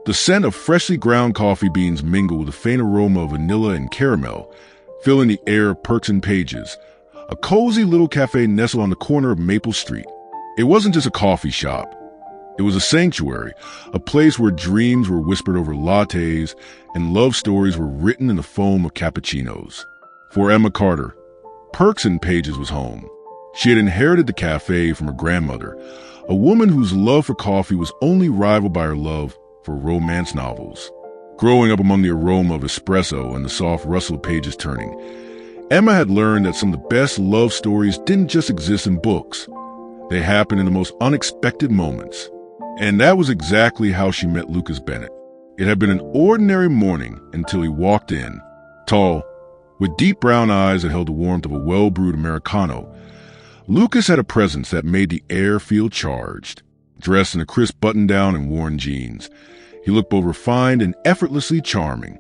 The scent of freshly ground coffee beans mingled with a faint aroma of vanilla and caramel, filling the air of Perks and Pages, a cozy little cafe nestled on the corner of Maple Street. It wasn't just a coffee shop. It was a sanctuary, a place where dreams were whispered over lattes and love stories were written in the foam of cappuccinos. For Emma Carter, Perks and Pages was home. She had inherited the cafe from her grandmother, a woman whose love for coffee was only rivaled by her love for romance novels. Growing up among the aroma of espresso and the soft rustle of pages turning, Emma had learned that some of the best love stories didn't just exist in books. They happened in the most unexpected moments. And that was exactly how she met Lucas Bennett. It had been an ordinary morning until he walked in, tall, with deep brown eyes that held the warmth of a well-brewed Americano. Lucas had a presence that made the air feel charged. Dressed in a crisp button-down and worn jeans, he looked both refined and effortlessly charming.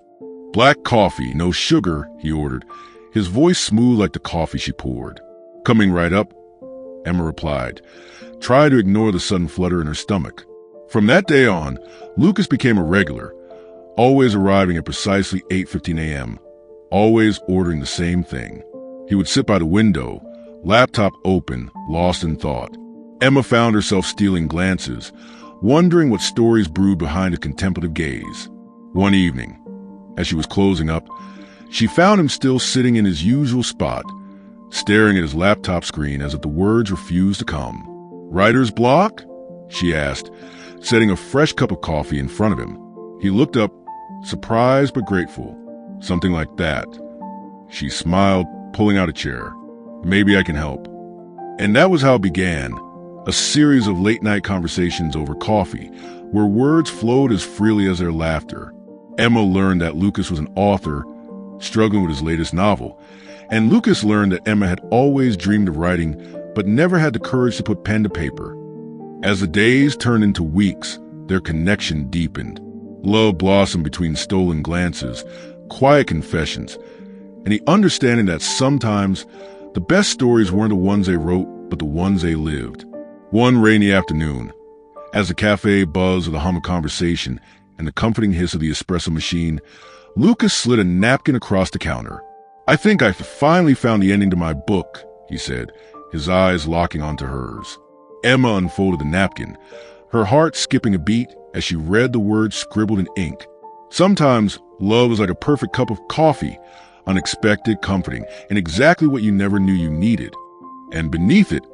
"Black coffee, no sugar," he ordered, his voice smooth like the coffee she poured. "Coming right up," Emma replied, trying to ignore the sudden flutter in her stomach. From that day on, Lucas became a regular, always arriving at precisely 8:15 a.m., always ordering the same thing. He would sit by the window, laptop open, lost in thought. Emma found herself stealing glances, wondering what stories brewed behind a contemplative gaze. One evening, as she was closing up, she found him still sitting in his usual spot, staring at his laptop screen as if the words refused to come. "Writer's block?" she asked, setting a fresh cup of coffee in front of him. He looked up, surprised but grateful. "Something like that." She smiled, pulling out a chair. "Maybe I can help." And that was how it began. A series of late-night conversations over coffee, where words flowed as freely as their laughter. Emma learned that Lucas was an author struggling with his latest novel, and Lucas learned that Emma had always dreamed of writing but never had the courage to put pen to paper. As the days turned into weeks, their connection deepened. Love blossomed between stolen glances, quiet confessions, and the understanding that sometimes the best stories weren't the ones they wrote, but the ones they lived. One rainy afternoon, as the cafe buzzed with the hum of conversation and the comforting hiss of the espresso machine, Lucas slid a napkin across the counter. "I think I finally found the ending to my book," he said, his eyes locking onto hers. Emma unfolded the napkin, her heart skipping a beat as she read the words scribbled in ink. Sometimes love is like a perfect cup of coffee, unexpected, comforting, and exactly what you never knew you needed. And beneath it,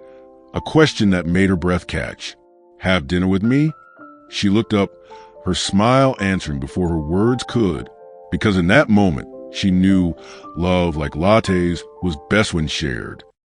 a question that made her breath catch. "Have dinner with me?" She looked up, her smile answering before her words could, because in that moment, she knew love, like lattes, was best when shared.